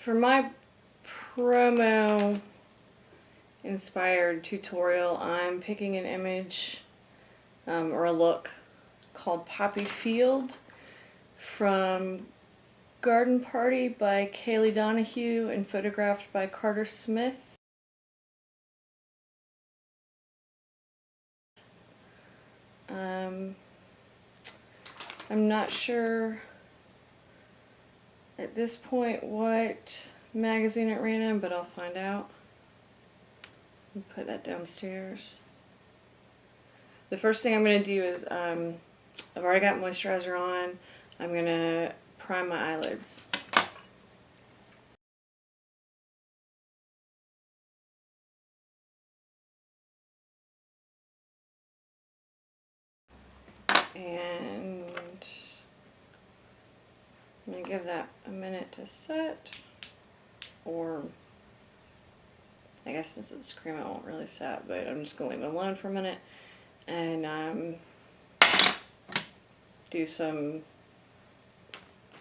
for my promo inspired tutorial, I'm picking an image or a look called Poppy Field from Garden Party by Kayleigh Donahue and photographed by Carter Smith. I'm not sure at this point what magazine it ran in, but I'll find out. And put that downstairs. The first thing I'm going to do is, I've already got moisturizer on. I'm going to prime my eyelids. And I'm going to give that a minute to set, or I guess since it's cream it won't really set, but I'm just going to leave it alone for a minute and do some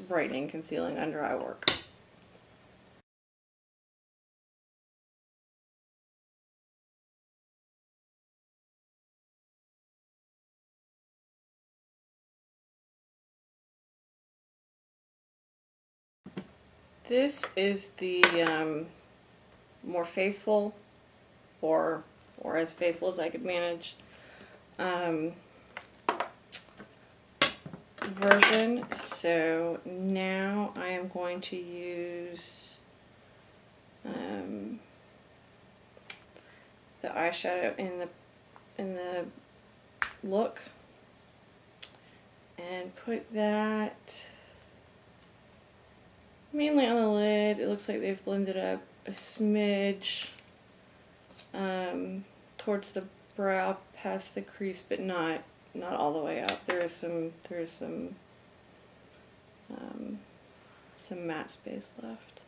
brightening, concealing, under eye work. This is the more faithful, or as faithful as I could manage, version. So now I am going to use the eyeshadow in the look and put that mainly on the lid. It looks like they've blended up a smidge towards the brow past the crease, but not all the way up. There is some matte space left.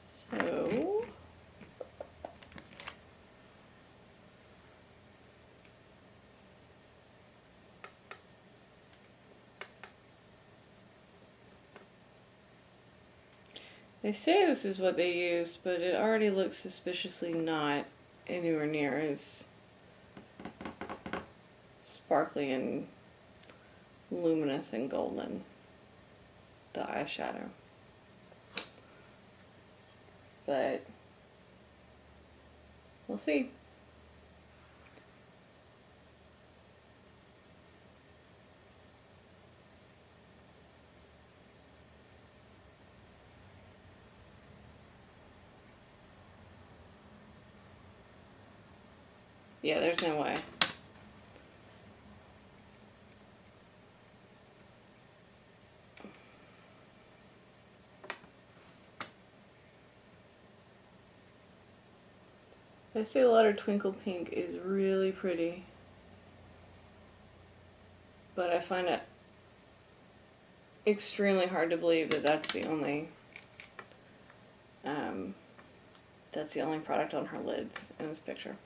So they say this is what they used, but it already looks suspiciously not anywhere near as sparkly and luminous and golden, the eyeshadow. But we'll see. Yeah, there's no way. Estee Lauder Twinkle Pink is really pretty, but I find it extremely hard to believe that that's the only product on her lids in this picture.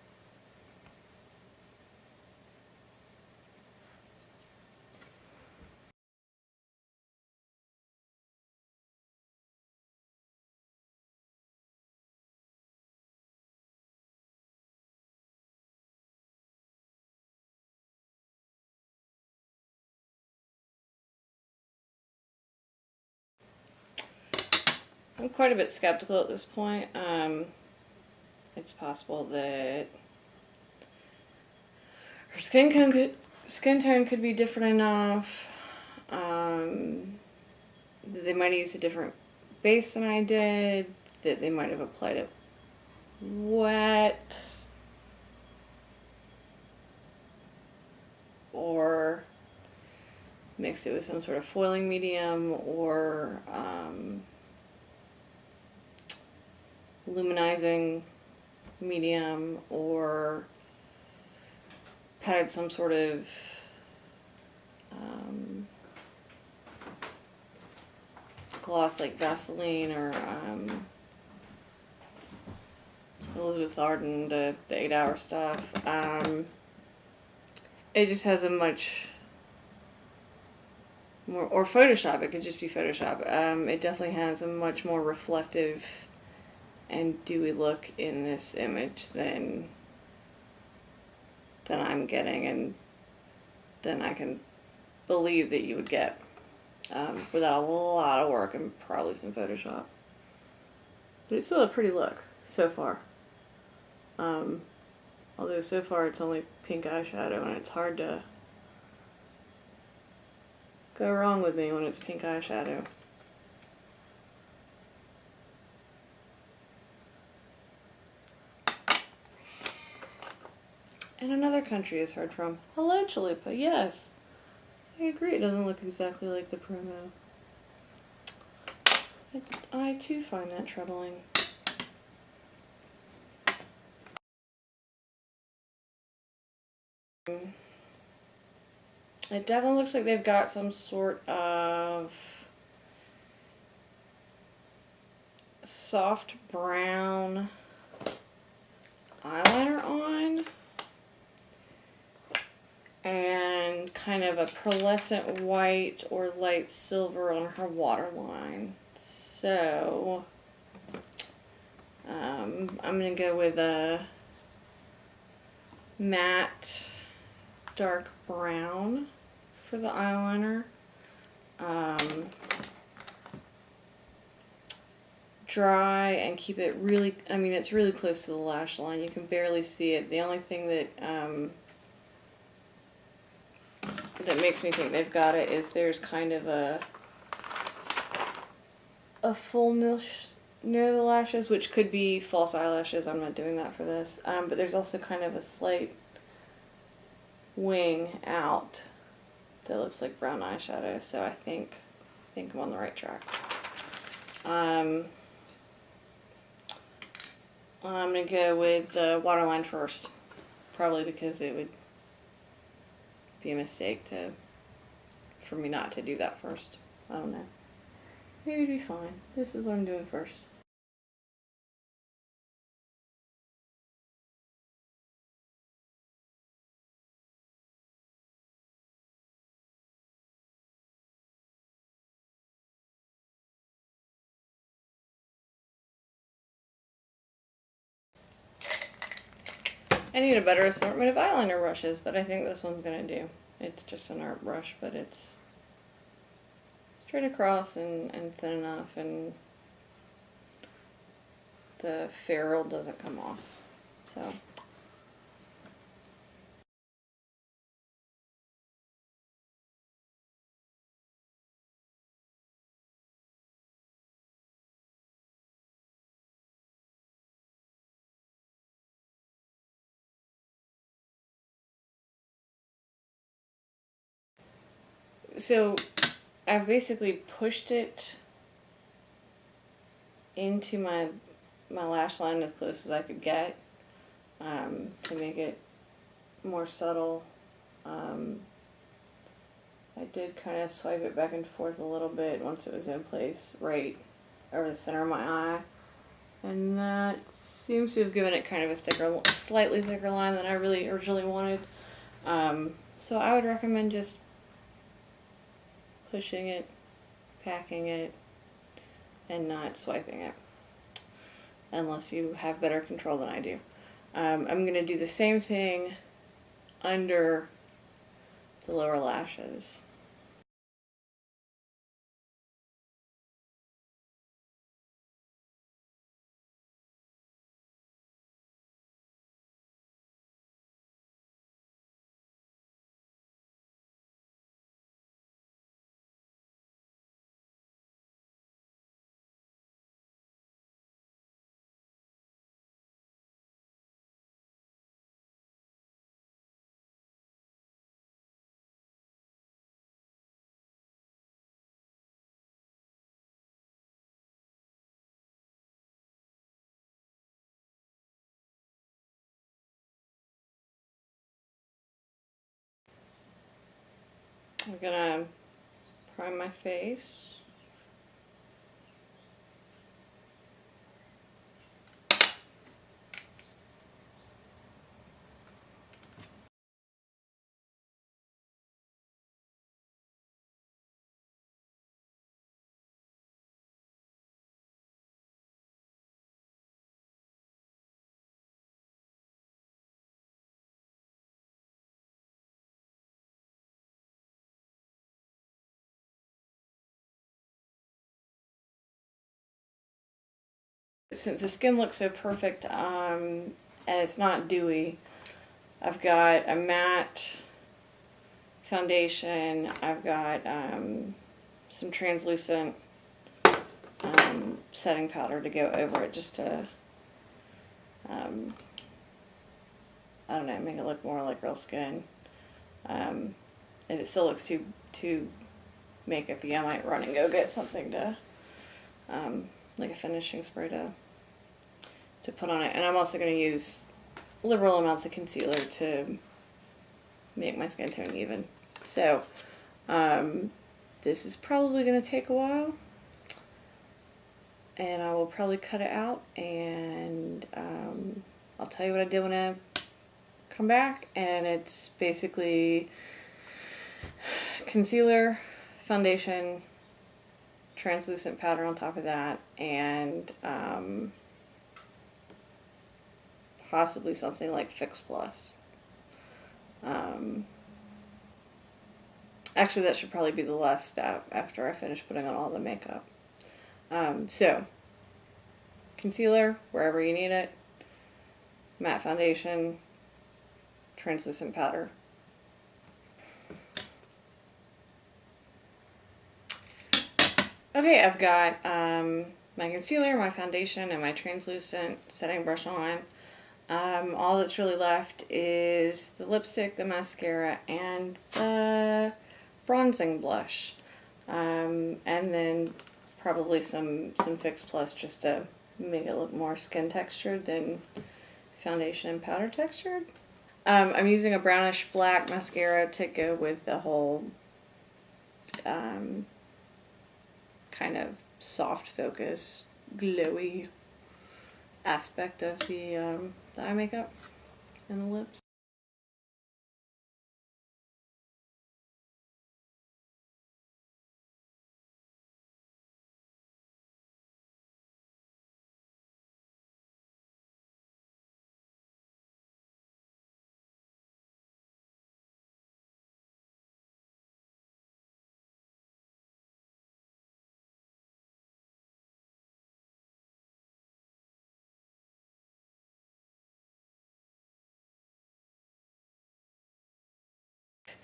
I'm quite a bit skeptical at this point. It's possible that her skin tone could be different enough. That they might have used a different base than I did. That they might have applied it wet, or mixed it with some sort of foiling medium, or luminizing medium, or patted some sort of gloss like Vaseline or Elizabeth Arden, the 8-hour stuff. It just has a much more, or Photoshop. It could just be Photoshop. It definitely has a much more reflective and dewy look in this image than I'm getting, and than I can believe that you would get without a lot of work and probably some Photoshop. But it's still a pretty look so far. Although so far it's only pink eyeshadow, and it's hard to go wrong with me when it's pink eyeshadow. And another country is heard from. Hello, Chalupa. Yes, I agree. It doesn't look exactly like the promo. I too find that troubling. It definitely looks like they've got some sort of soft brown eyeliner on, and kind of a pearlescent white or light silver on her waterline. So I'm going to go with a matte dark brown for the eyeliner. Dry and keep it really, I mean, it's really close to the lash line. You can barely see it. The only thing that that makes me think they've got it is there's kind of a fullness near the lashes, which could be false eyelashes. I'm not doing that for this. But there's also kind of a slight wing out that looks like brown eyeshadow. So I think I'm on the right track. I'm gonna go with the waterline first, probably because it would be a mistake for me not to do that first. I don't know. Maybe it'd be fine. This is what I'm doing first. I need a better assortment of eyeliner brushes, but I think this one's gonna do. It's just an art brush, but it's straight across and thin enough, and the ferrule doesn't come off. So I've basically pushed it into my lash line as close as I could get to make it more subtle. I did kind of swipe it back and forth a little bit once it was in place, right over the center of my eye, and that seems to have given it kind of a slightly thicker line than I really originally wanted. So I would recommend just pushing it, packing it, and not swiping it, unless you have better control than I do. I'm going to do the same thing under the lower lashes. I'm gonna prime my face. since the skin looks so perfect, and it's not dewy, I've got a matte foundation. I've got some translucent setting powder to go over it, just to, I don't know, make it look more like real skin. If it still looks too makeup-y, I might run and go get something to, like a finishing spray to put on it. And I'm also going to use liberal amounts of concealer to make my skin tone even. So, this is probably going to take a while, and I will probably cut it out, and I'll tell you what I did when I come back. And it's basically concealer, foundation, translucent powder on top of that, and possibly something like Fix Plus. Actually, that should probably be the last step after I finish putting on all the makeup. So, concealer, wherever you need it, matte foundation, translucent powder. Okay, I've got my concealer, my foundation, and my translucent setting brush on. All that's really left is the lipstick, the mascara, and the bronzing blush. And then probably some Fix Plus, just to make it look more skin textured than foundation and powder textured. I'm using a brownish black mascara to go with the whole kind of soft focus, glowy aspect of the eye makeup and the lips.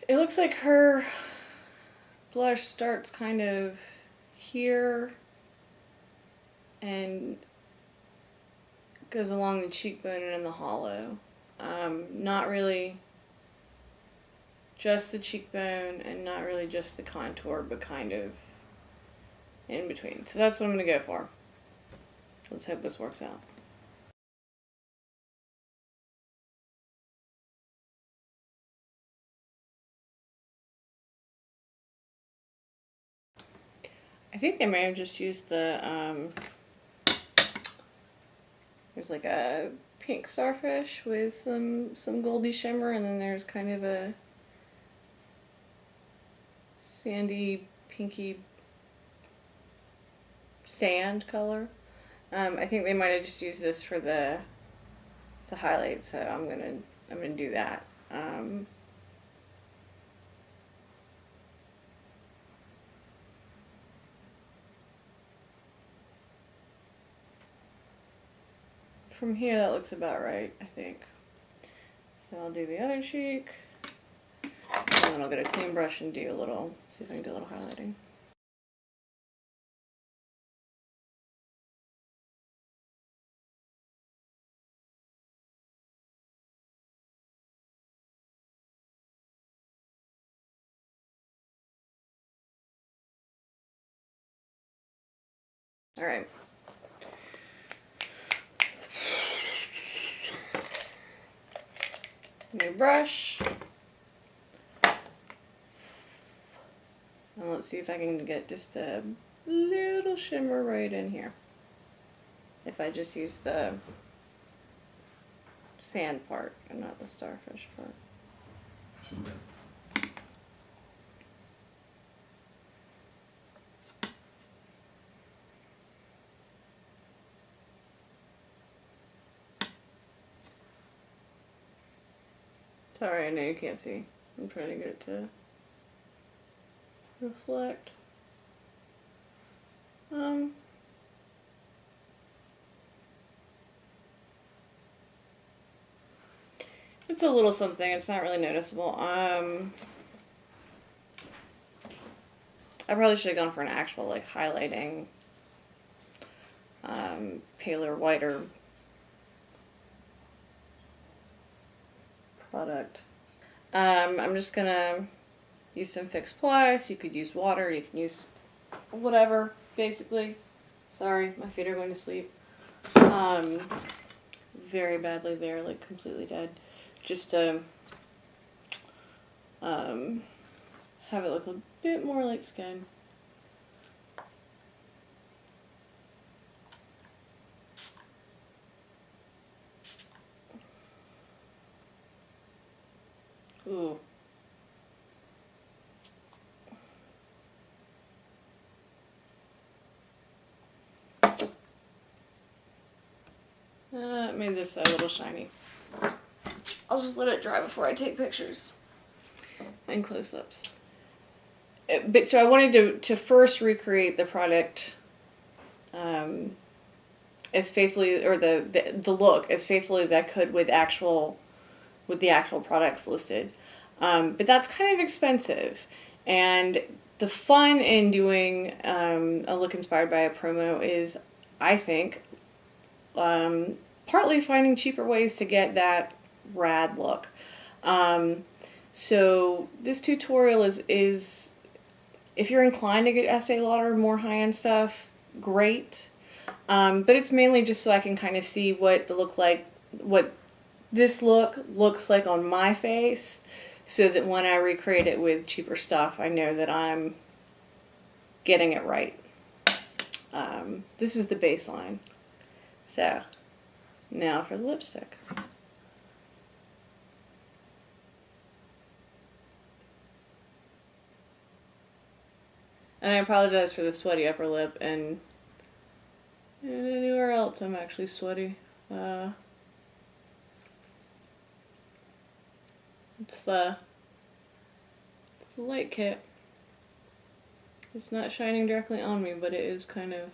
It looks like her blush starts kind of here and goes along the cheekbone and in the hollow. Not really just the cheekbone, and not really just the contour, but kind of in between. So that's what I'm going to go for. Let's hope this works out. I think they may have just used the, there's like a pink starfish with some goldy shimmer, and then there's kind of a sandy, pinky sand color. I think they might have just used this for the highlight, so I'm gonna do that. From here, that looks about right, I think. So I'll do the other cheek, and then I'll get a clean brush and do a little, see if I can do a little highlighting. All right. New brush. And let's see if I can get just a little shimmer right in here. If I just use the sand part and not the starfish part. Sorry, I know you can't see. I'm trying to get it to reflect. It's a little something. It's not really noticeable. I probably should have gone for an actual like highlighting, paler, whiter product. I'm just gonna use some Fix Plus. You could use water. You can use whatever, basically. Sorry, my feet are going to sleep. Very badly, they're like completely dead. Just to have it look a bit more like skin. Ooh. Made this side a little shiny. I'll just let it dry before I take pictures and close-ups. But so I wanted to first recreate the product as faithfully, or the look as faithfully as I could with the actual products listed. But that's kind of expensive, and the fun in doing a look inspired by a promo is, I think, partly finding cheaper ways to get that rad look. So this tutorial is if you're inclined to get Estee Lauder more high-end stuff, great. But it's mainly just so I can kind of see what this look looks like on my face, so that when I recreate it with cheaper stuff, I know that I'm getting it right. This is the baseline. So, now for the lipstick. And I apologize for the sweaty upper lip, and anywhere else I'm actually sweaty. It's the light kit. It's not shining directly on me, but it is kind of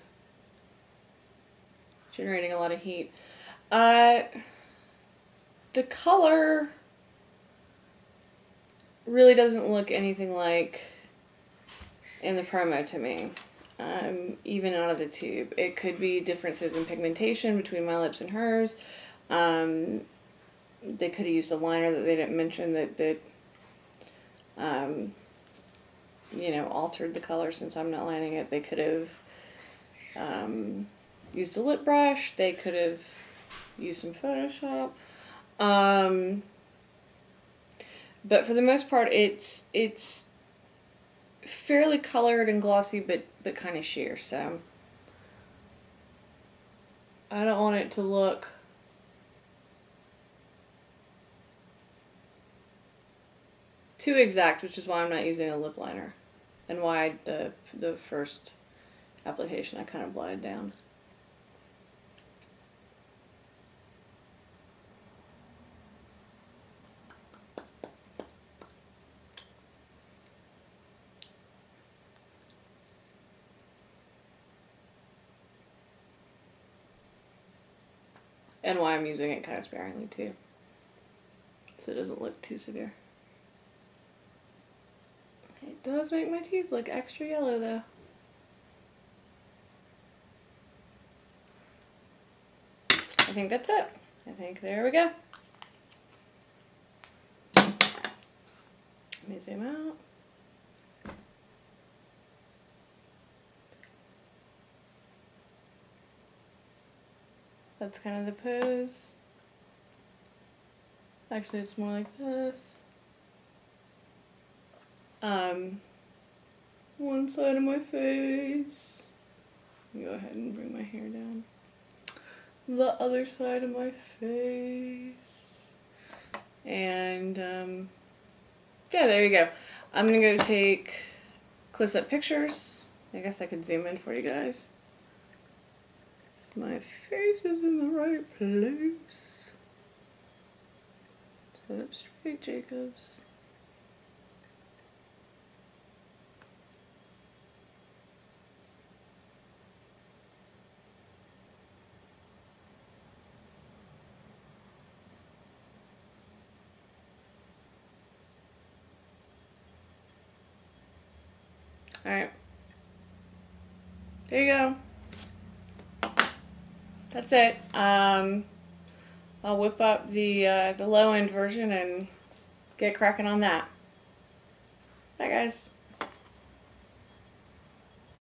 generating a lot of heat. The color really doesn't look anything like in the promo to me, even out of the tube. It could be differences in pigmentation between my lips and hers. They could have used a liner that they didn't mention that you know, altered the color since I'm not lining it. They could have used a lip brush. They could have used some Photoshop. But for the most part, it's fairly colored and glossy, but kind of sheer. So I don't want it to look too exact, which is why I'm not using a lip liner, and why the first application I kind of blotted down. And why I'm using it kind of sparingly too, so it doesn't look too severe. It does make my teeth look extra yellow though. I think that's it. I think there we go. Let me zoom out. That's kind of the pose. Actually, it's more like this. One side of my face. Go ahead and bring my hair down. The other side of my face. And, yeah, there you go. I'm gonna go take close-up pictures. I guess I could zoom in for you guys. My face is in the right place. Sit up straight, Jacobs. Alright. There you go. That's it. I'll whip up the low end version and get cracking on that. Bye guys.